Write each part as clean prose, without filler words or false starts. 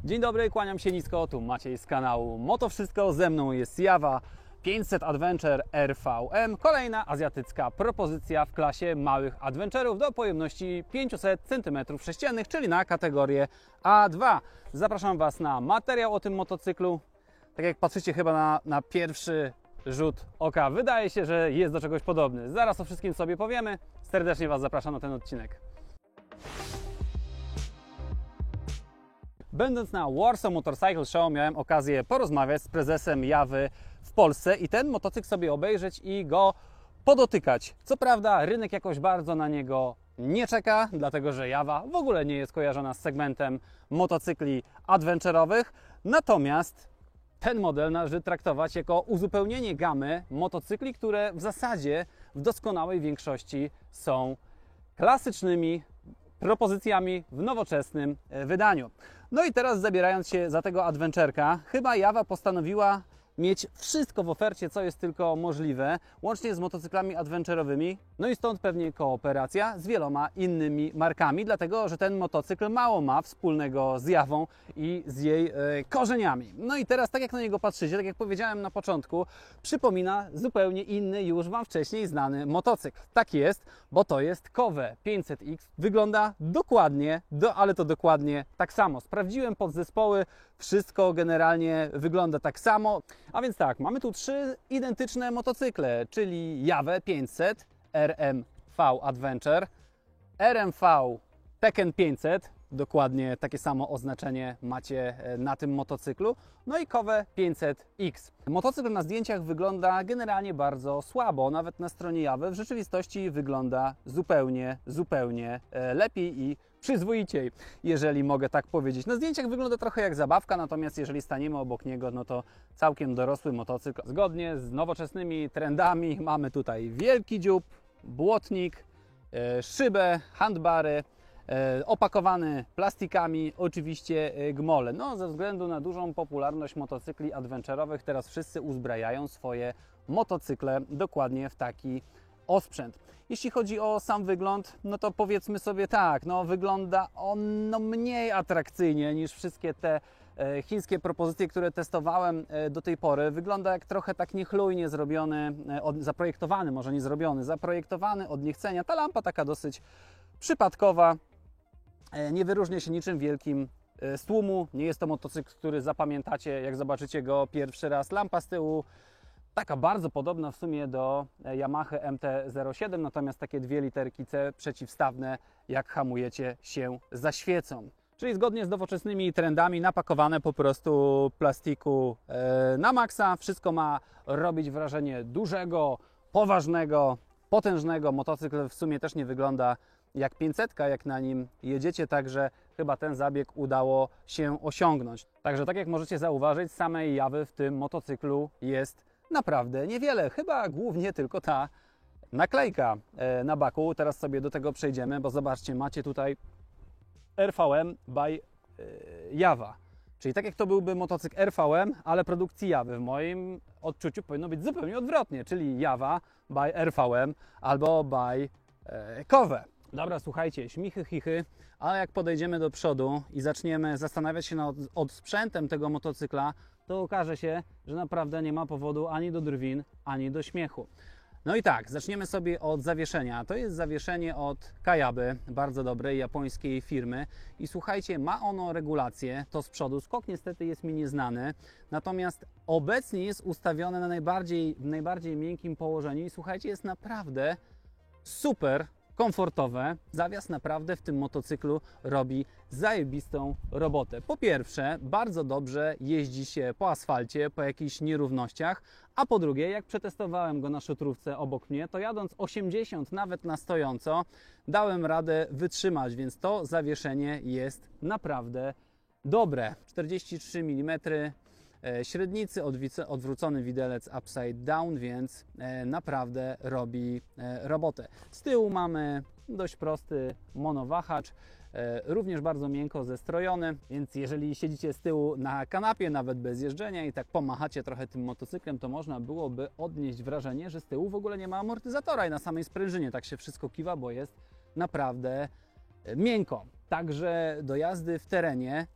Dzień dobry, kłaniam się nisko, tu Maciej z kanału Moto Wszystko, ze mną jest Jawa 500 Adventure RVM, kolejna azjatycka propozycja w klasie małych adventure'ów do pojemności 500 cm3, czyli na kategorię A2. Zapraszam Was na materiał o tym motocyklu. Tak jak patrzycie chyba na pierwszy rzut oka, wydaje się, że jest do czegoś podobny. Zaraz o wszystkim sobie powiemy. Serdecznie Was zapraszam na ten odcinek. Będąc na Warsaw Motorcycle Show, miałem okazję porozmawiać z prezesem Jawy w Polsce i ten motocykl sobie obejrzeć i go podotykać. Co prawda rynek jakoś bardzo na niego nie czeka, dlatego że Jawa w ogóle nie jest kojarzona z segmentem motocykli adventurowych, natomiast ten model należy traktować jako uzupełnienie gamy motocykli, które w zasadzie w doskonałej większości są klasycznymi propozycjami w nowoczesnym wydaniu. No i teraz, zabierając się za tego adventurka, chyba Jawa postanowiła mieć wszystko w ofercie, co jest tylko możliwe, łącznie z motocyklami adventurowymi. No i stąd pewnie kooperacja z wieloma innymi markami, dlatego że ten motocykl mało ma wspólnego z Jawą i z jej korzeniami. No i teraz, tak jak na niego patrzycie, tak jak powiedziałem na początku, przypomina zupełnie inny, już Wam wcześniej znany motocykl. Tak jest, bo to jest Kowe 500X. Wygląda dokładnie, ale to dokładnie tak samo. Sprawdziłem podzespoły, wszystko generalnie wygląda tak samo. A więc tak, mamy tu trzy identyczne motocykle, czyli Jawę 500, RMV Adventure, RMV Tekken 500, dokładnie takie samo oznaczenie macie na tym motocyklu, no i Kowe 500X. Motocykl na zdjęciach wygląda generalnie bardzo słabo, nawet na stronie Jawy. W rzeczywistości wygląda zupełnie lepiej i przyzwoiciej, jeżeli mogę tak powiedzieć. Na zdjęciach wygląda trochę jak zabawka, natomiast jeżeli staniemy obok niego, no to całkiem dorosły motocykl. Zgodnie z nowoczesnymi trendami mamy tutaj wielki dziób, błotnik, szybę, handbary, opakowany plastikami, oczywiście gmole. No, ze względu na dużą popularność motocykli adventurowych teraz wszyscy uzbrajają swoje motocykle dokładnie w taki osprzęt. Jeśli chodzi o sam wygląd, no to powiedzmy sobie tak, no wygląda on mniej atrakcyjnie niż wszystkie te chińskie propozycje, które testowałem do tej pory. Wygląda jak trochę tak niechlujnie zrobiony, zaprojektowany, może nie zrobiony, zaprojektowany od niechcenia. Ta lampa taka dosyć przypadkowa, nie wyróżnia się niczym wielkim z tłumu. Nie jest to motocykl, który zapamiętacie, jak zobaczycie go pierwszy raz. Lampa z tyłu taka bardzo podobna w sumie do Yamaha MT-07, natomiast takie dwie literki C przeciwstawne, jak hamujecie, się zaświecą. Czyli zgodnie z nowoczesnymi trendami napakowane po prostu plastiku na maksa. Wszystko ma robić wrażenie dużego, poważnego, potężnego. Motocykl w sumie też nie wygląda jak 500, jak na nim jedziecie, także chyba ten zabieg udało się osiągnąć. Także tak jak możecie zauważyć, samej Jawy w tym motocyklu jest naprawdę niewiele. Chyba głównie tylko ta naklejka na baku. Teraz sobie do tego przejdziemy, bo zobaczcie, macie tutaj RVM by Jawa. Czyli tak jak to byłby motocykl RVM, ale produkcji Jawy. W moim odczuciu powinno być zupełnie odwrotnie, czyli Jawa by RVM albo by Kowe. Dobra, słuchajcie, śmichy, chichy, ale jak podejdziemy do przodu i zaczniemy zastanawiać się nad odsprzętem tego motocykla, to okaże się, że naprawdę nie ma powodu ani do drwin, ani do śmiechu. No i tak, zaczniemy sobie od zawieszenia. To jest zawieszenie od Kayaby, bardzo dobrej japońskiej firmy. I słuchajcie, ma ono regulację, to z przodu. Skok niestety jest mi nieznany, natomiast obecnie jest ustawione na najbardziej miękkim położeniu i słuchajcie, jest naprawdę super komfortowe. Zawias naprawdę w tym motocyklu robi zajebistą robotę. Po pierwsze, bardzo dobrze jeździ się po asfalcie, po jakichś nierównościach, a po drugie, jak przetestowałem go na szutrówce obok mnie, to jadąc 80 nawet na stojąco, dałem radę wytrzymać, więc to zawieszenie jest naprawdę dobre. 43 mm średnicy, odwrócony widelec upside down, więc naprawdę robi robotę. Z tyłu mamy dość prosty monowahacz, również bardzo miękko zestrojony, więc jeżeli siedzicie z tyłu na kanapie, nawet bez jeżdżenia i tak pomachacie trochę tym motocyklem, to można byłoby odnieść wrażenie, że z tyłu w ogóle nie ma amortyzatora i na samej sprężynie tak się wszystko kiwa, bo jest naprawdę miękko. Także do jazdy w terenie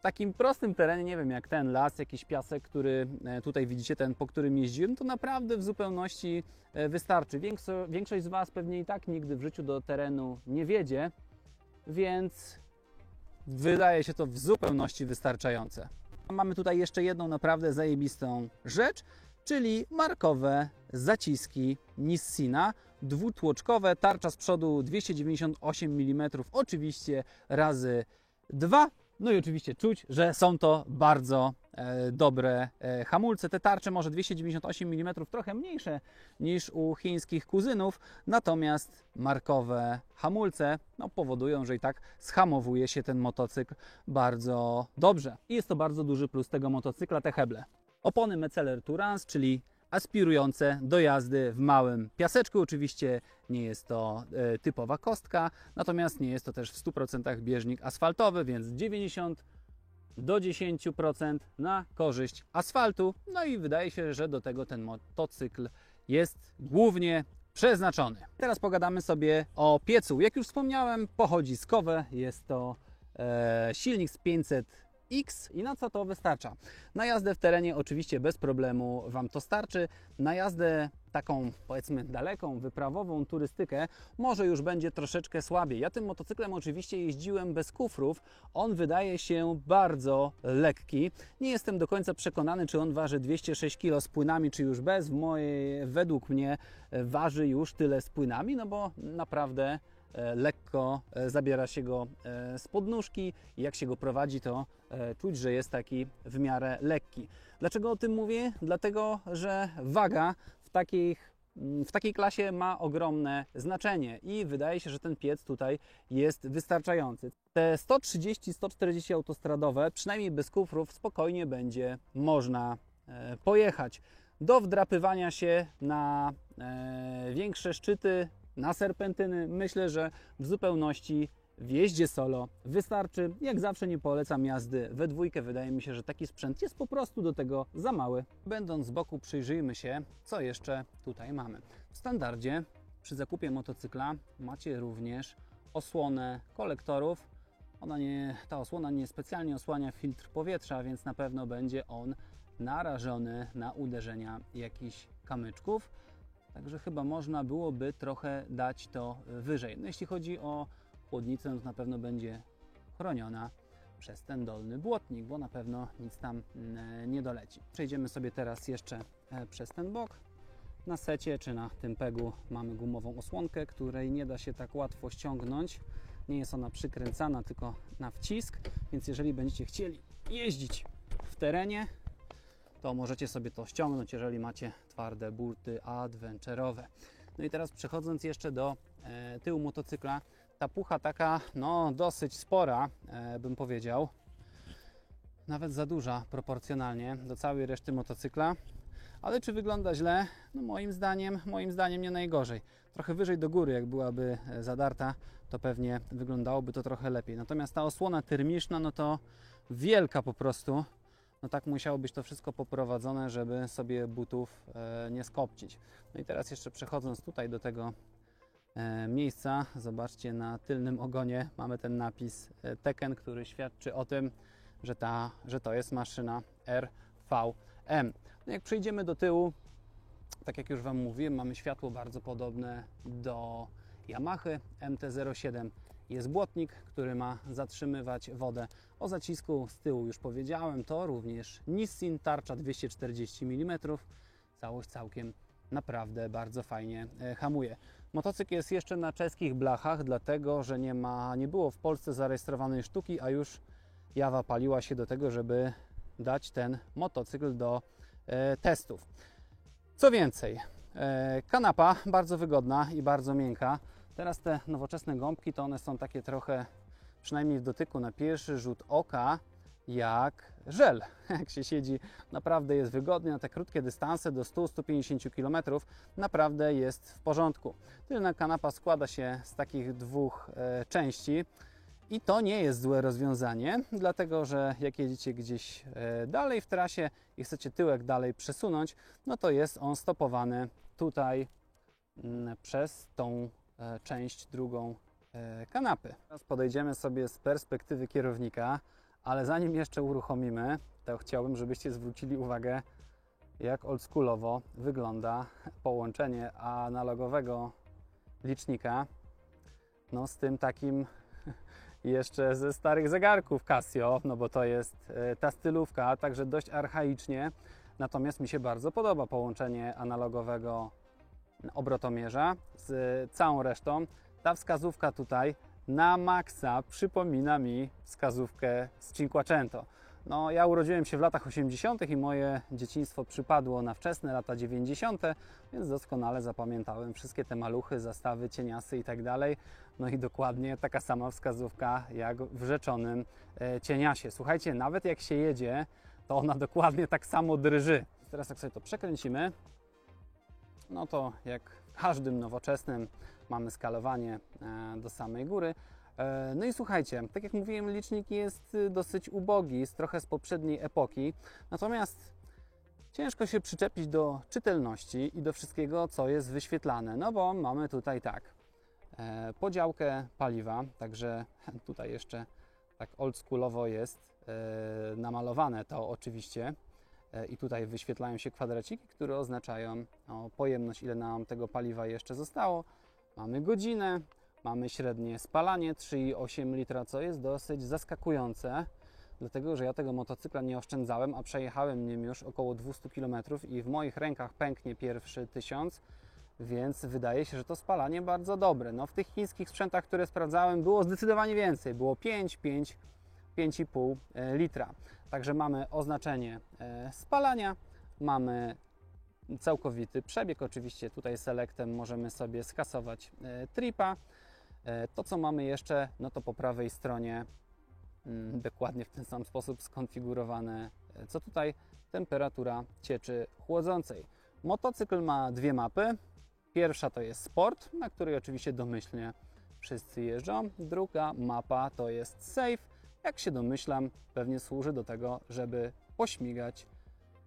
takim prostym terenie, nie wiem jak ten las, jakiś piasek, który tutaj widzicie, ten po którym jeździłem, to naprawdę w zupełności wystarczy. Większość z Was pewnie i tak nigdy w życiu do terenu nie wiedzie, więc wydaje się to w zupełności wystarczające. Mamy tutaj jeszcze jedną naprawdę zajebistą rzecz, czyli markowe zaciski Nissina, dwutłoczkowe, tarcza z przodu 298 mm, oczywiście razy 2. No i oczywiście czuć, że są to bardzo dobre hamulce. Te tarcze może 298 mm trochę mniejsze niż u chińskich kuzynów, natomiast markowe hamulce powodują, że i tak zhamowuje się ten motocykl bardzo dobrze. I jest to bardzo duży plus tego motocykla, te heble. Opony Metzeler Tourance, czyli aspirujące do jazdy w małym piaseczku. Oczywiście nie jest to typowa kostka, natomiast nie jest to też w 100% bieżnik asfaltowy, więc 90 do 10% na korzyść asfaltu. No i wydaje się, że do tego ten motocykl jest głównie przeznaczony. Teraz pogadamy sobie o piecu. Jak już wspomniałem, pochodzi z Kowe. Jest to silnik z 500X i na co to wystarcza? Na jazdę w terenie oczywiście bez problemu Wam to starczy. Na jazdę taką powiedzmy daleką, wyprawową turystykę może już będzie troszeczkę słabiej. Ja tym motocyklem oczywiście jeździłem bez kufrów. On wydaje się bardzo lekki. Nie jestem do końca przekonany, czy on waży 206 kg z płynami, czy już bez. Według mnie waży już tyle z płynami, no bo naprawdę lekko zabiera się go spod nóżki i jak się go prowadzi, to czuć, że jest taki w miarę lekki. Dlaczego o tym mówię? Dlatego, że waga w takiej klasie ma ogromne znaczenie i wydaje się, że ten piec tutaj jest wystarczający. Te 130-140 autostradowe, przynajmniej bez kufrów, spokojnie będzie można pojechać. Do wdrapywania się na większe szczyty, na serpentyny, myślę, że w zupełności w jeździe solo wystarczy. Jak zawsze nie polecam jazdy we dwójkę. Wydaje mi się, że taki sprzęt jest po prostu do tego za mały. Będąc z boku, przyjrzyjmy się, co jeszcze tutaj mamy. W standardzie przy zakupie motocykla macie również osłonę kolektorów. Ta osłona nie specjalnie osłania filtr powietrza, więc na pewno będzie on narażony na uderzenia jakichś kamyczków. Także chyba można byłoby trochę dać to wyżej. No jeśli chodzi o chłodnicę, to na pewno będzie chroniona przez ten dolny błotnik, bo na pewno nic tam nie doleci. Przejdziemy sobie teraz jeszcze przez ten bok. Na secie czy na tym pegu mamy gumową osłonkę, której nie da się tak łatwo ściągnąć. Nie jest ona przykręcana, tylko na wcisk, więc jeżeli będziecie chcieli jeździć w terenie, to możecie sobie to ściągnąć, jeżeli macie twarde burty adventurowe. No i teraz przechodząc jeszcze do tyłu motocykla, ta pucha taka dosyć spora, bym powiedział, nawet za duża proporcjonalnie do całej reszty motocykla. Ale czy wygląda źle? No moim zdaniem nie najgorzej. Trochę wyżej do góry, jak byłaby zadarta, to pewnie wyglądałoby to trochę lepiej. Natomiast ta osłona termiczna, no to wielka po prostu. No tak musiało być to wszystko poprowadzone, żeby sobie butów nie skopcić. No i teraz jeszcze przechodząc tutaj do tego miejsca, zobaczcie, na tylnym ogonie mamy ten napis Tekken, który świadczy o tym, że to jest maszyna RVM. No jak przejdziemy do tyłu, tak jak już Wam mówiłem, mamy światło bardzo podobne do Yamahy MT-07. Jest błotnik, który ma zatrzymywać wodę. O zacisku z tyłu już powiedziałem, to również Nissin, tarcza 240 mm. Całość całkiem naprawdę bardzo fajnie hamuje. Motocykl jest jeszcze na czeskich blachach, dlatego że nie było w Polsce zarejestrowanej sztuki, a już Jawa paliła się do tego, żeby dać ten motocykl do testów. Co więcej, kanapa bardzo wygodna i bardzo miękka. Teraz te nowoczesne gąbki to one są takie trochę, przynajmniej w dotyku na pierwszy rzut oka, jak żel. Jak się siedzi, naprawdę jest wygodnie. Na te krótkie dystanse do 100-150 km naprawdę jest w porządku. Tylna kanapa składa się z takich dwóch części i to nie jest złe rozwiązanie, dlatego że jak jedziecie gdzieś dalej w trasie i chcecie tyłek dalej przesunąć, no to jest on stopowany tutaj przez tą część drugą kanapy. Teraz podejdziemy sobie z perspektywy kierownika, Ale zanim jeszcze uruchomimy, to chciałbym, żebyście zwrócili uwagę, jak oldschoolowo wygląda połączenie analogowego licznika z tym takim jeszcze ze starych zegarków Casio, no bo to jest ta stylówka, także dość archaicznie. Natomiast mi się bardzo podoba połączenie analogowego obrotomierza z całą resztą. Ta wskazówka tutaj na maksa przypomina mi wskazówkę z Cinquecento. No, ja urodziłem się w latach 80. i moje dzieciństwo przypadło na wczesne lata 90., więc doskonale zapamiętałem wszystkie te maluchy, zastawy, cieniasy i tak dalej. No i dokładnie taka sama wskazówka jak w rzeczonym cieniasie. Słuchajcie, nawet jak się jedzie, to ona dokładnie tak samo drży. Teraz jak sobie to przekręcimy, no to jak w każdym nowoczesnym mamy skalowanie do samej góry. No i słuchajcie, tak jak mówiłem, licznik jest dosyć ubogi, jest trochę z poprzedniej epoki, natomiast ciężko się przyczepić do czytelności i do wszystkiego, co jest wyświetlane, no bo mamy tutaj tak, podziałkę paliwa, także tutaj jeszcze tak oldschoolowo jest namalowane to oczywiście i tutaj wyświetlają się kwadraciki, które oznaczają pojemność, ile nam tego paliwa jeszcze zostało. Mamy godzinę, mamy średnie spalanie 3,8 litra, co jest dosyć zaskakujące, dlatego że ja tego motocykla nie oszczędzałem, a przejechałem nim już około 200 km i w moich rękach pęknie pierwszy 1000, więc wydaje się, że to spalanie bardzo dobre. No, w tych chińskich sprzętach, które sprawdzałem, było zdecydowanie więcej, było 5,5 litra. Także mamy oznaczenie spalania, mamy całkowity przebieg, oczywiście tutaj selectem możemy sobie skasować tripa. To co mamy jeszcze, no to po prawej stronie dokładnie w ten sam sposób skonfigurowane, co tutaj temperatura cieczy chłodzącej. Motocykl ma dwie mapy. Pierwsza to jest sport, na której oczywiście domyślnie wszyscy jeżdżą. Druga mapa to jest safe. Jak się domyślam, pewnie służy do tego, żeby pośmigać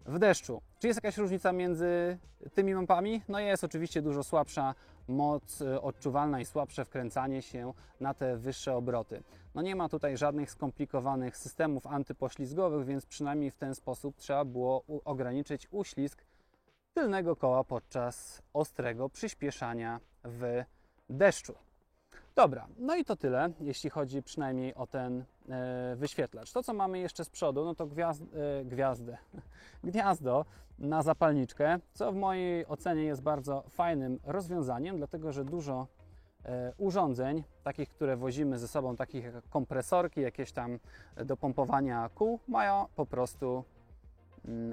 w deszczu. Czy jest jakaś różnica między tymi mapami? No jest oczywiście dużo słabsza moc odczuwalna i słabsze wkręcanie się na te wyższe obroty. No nie ma tutaj żadnych skomplikowanych systemów antypoślizgowych, więc przynajmniej w ten sposób trzeba było ograniczyć uślizg tylnego koła podczas ostrego przyspieszania w deszczu. Dobra, no i to tyle, jeśli chodzi przynajmniej o ten wyświetlacz. To, co mamy jeszcze z przodu, no to gniazdo na zapalniczkę, co w mojej ocenie jest bardzo fajnym rozwiązaniem, dlatego że dużo urządzeń, takich, które wozimy ze sobą, takich jak kompresorki, jakieś tam do pompowania kół, mają po prostu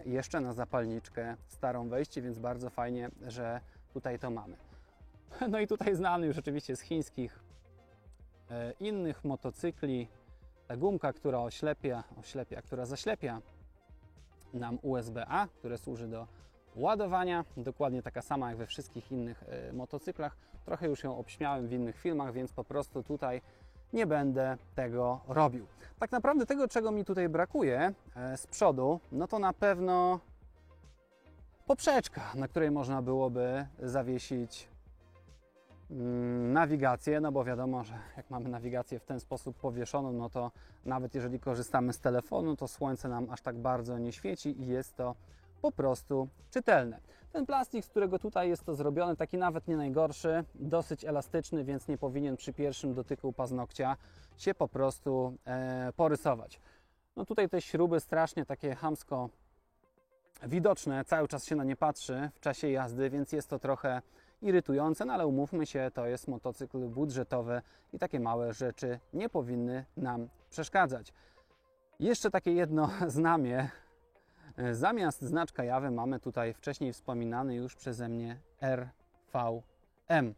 jeszcze na zapalniczkę starą wejście, więc bardzo fajnie, że tutaj to mamy. No i tutaj znany już oczywiście z chińskich innych motocykli ta gumka, która która zaślepia nam USB-A, które służy do ładowania, dokładnie taka sama jak we wszystkich innych motocyklach. Trochę już ją obśmiałem w innych filmach, więc po prostu tutaj nie będę tego robił. Tak naprawdę tego, czego mi tutaj brakuje z przodu, no to na pewno poprzeczka, na której można byłoby zawiesić nawigację, no bo wiadomo, że jak mamy nawigację w ten sposób powieszoną, no to nawet jeżeli korzystamy z telefonu, to słońce nam aż tak bardzo nie świeci i jest to po prostu czytelne. Ten plastik, z którego tutaj jest to zrobione, taki nawet nie najgorszy, dosyć elastyczny, więc nie powinien przy pierwszym dotyku paznokcia się po prostu porysować. No tutaj te śruby strasznie takie chamsko widoczne, cały czas się na nie patrzy w czasie jazdy, więc jest to trochę irytujące, no ale umówmy się, to jest motocykl budżetowy i takie małe rzeczy nie powinny nam przeszkadzać. Jeszcze takie jedno znamie. Zamiast znaczka Jawy mamy tutaj wcześniej wspominany już przeze mnie RVM.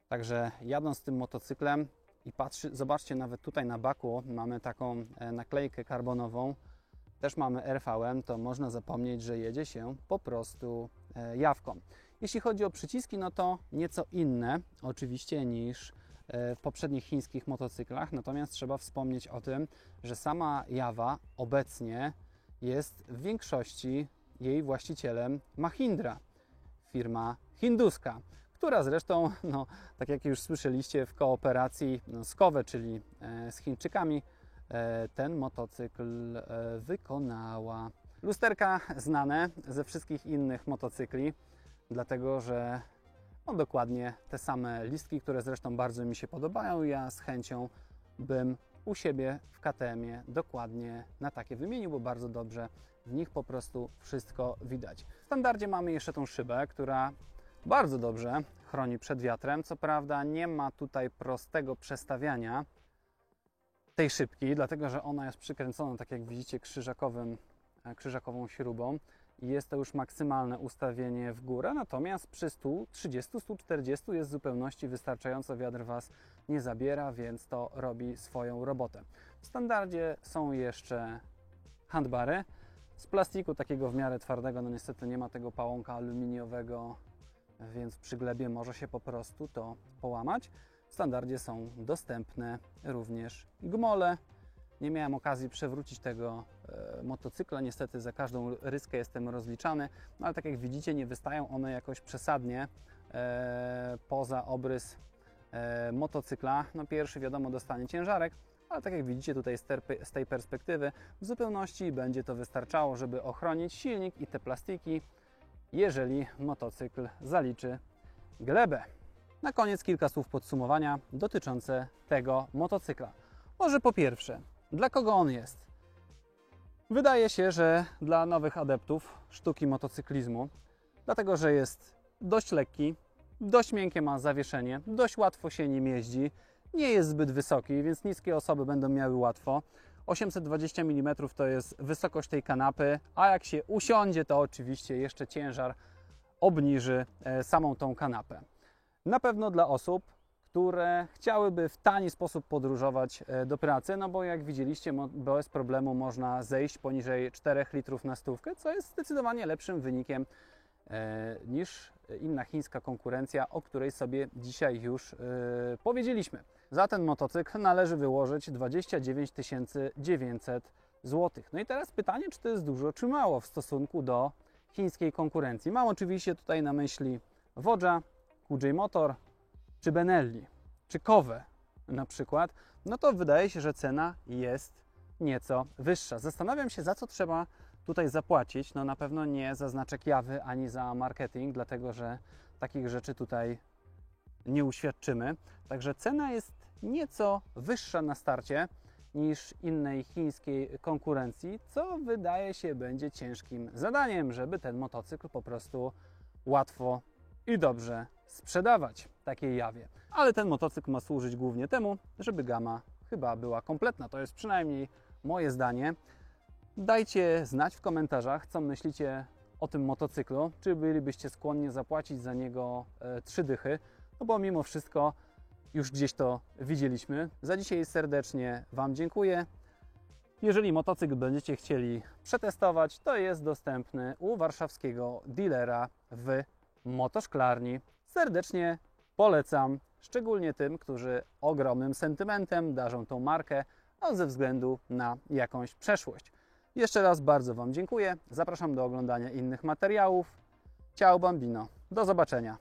Także jadąc tym motocyklem i zobaczcie, nawet tutaj na baku mamy taką naklejkę karbonową, też mamy RVM, to można zapomnieć, że jedzie się po prostu jawką. Jeśli chodzi o przyciski, no to nieco inne oczywiście niż w poprzednich chińskich motocyklach, natomiast trzeba wspomnieć o tym, że sama Jawa obecnie jest w większości jej właścicielem Mahindra, firma hinduska, która zresztą, no, tak jak już słyszeliście, w kooperacji z KOWE, czyli z Chińczykami, ten motocykl wykonała. Lusterka znane ze wszystkich innych motocykli, dlatego że dokładnie te same listki, które zresztą bardzo mi się podobają. Ja z chęcią bym u siebie w KTM-ie dokładnie na takie wymienił, bo bardzo dobrze w nich po prostu wszystko widać. W standardzie mamy jeszcze tą szybę, która bardzo dobrze chroni przed wiatrem. Co prawda nie ma tutaj prostego przestawiania tej szybki, dlatego że ona jest przykręcona, tak jak widzicie, krzyżakową śrubą i jest to już maksymalne ustawienie w górę, natomiast przy 130-140 jest w zupełności wystarczająco, wiatr Was nie zabiera, więc to robi swoją robotę. W standardzie są jeszcze handbary z plastiku takiego w miarę twardego, no niestety nie ma tego pałąka aluminiowego, więc przy glebie może się po prostu to połamać. W standardzie są dostępne również gmole. Nie miałem okazji przewrócić tego motocykla, niestety za każdą ryskę jestem rozliczany, no ale tak jak widzicie, nie wystają one jakoś przesadnie poza obrys motocykla. No pierwszy wiadomo dostanie ciężarek, ale tak jak widzicie tutaj z tej perspektywy w zupełności będzie to wystarczało, żeby ochronić silnik i te plastiki, jeżeli motocykl zaliczy glebę. Na koniec kilka słów podsumowania dotyczące tego motocykla. Może po pierwsze, dla kogo on jest? Wydaje się, że dla nowych adeptów sztuki motocyklizmu, dlatego że jest dość lekki, dość miękkie ma zawieszenie, dość łatwo się nim jeździ, nie jest zbyt wysoki, więc niskie osoby będą miały łatwo. 820 mm to jest wysokość tej kanapy, a jak się usiądzie, to oczywiście jeszcze ciężar obniży samą tą kanapę. Na pewno dla osób, które chciałyby w tani sposób podróżować do pracy, no bo jak widzieliście, bez problemu można zejść poniżej 4 litrów na stówkę, co jest zdecydowanie lepszym wynikiem niż inna chińska konkurencja, o której sobie dzisiaj już powiedzieliśmy. Za ten motocykl należy wyłożyć 29 900 zł. No i teraz pytanie, czy to jest dużo, czy mało w stosunku do chińskiej konkurencji. Mam oczywiście tutaj na myśli Vodza, QJ Motor, czy Benelli, czy Kowe na przykład, no to wydaje się, że cena jest nieco wyższa. Zastanawiam się, za co trzeba tutaj zapłacić. No na pewno nie za znaczek Jawy, ani za marketing, dlatego że takich rzeczy tutaj nie uświadczymy. Także cena jest nieco wyższa na starcie niż innej chińskiej konkurencji, co wydaje się będzie ciężkim zadaniem, żeby ten motocykl po prostu łatwo i dobrze sprzedawać takiej Jawie. Ale ten motocykl ma służyć głównie temu, żeby gama chyba była kompletna. To jest przynajmniej moje zdanie. Dajcie znać w komentarzach, co myślicie o tym motocyklu. Czy bylibyście skłonni zapłacić za niego 3 dychy? No bo mimo wszystko już gdzieś to widzieliśmy. Za dzisiaj serdecznie Wam dziękuję. Jeżeli motocykl będziecie chcieli przetestować, to jest dostępny u warszawskiego dealera w Motoszklarni. Serdecznie polecam, szczególnie tym, którzy ogromnym sentymentem darzą tą markę, a ze względu na jakąś przeszłość. Jeszcze raz bardzo Wam dziękuję. Zapraszam do oglądania innych materiałów. Ciao Bambino. Do zobaczenia.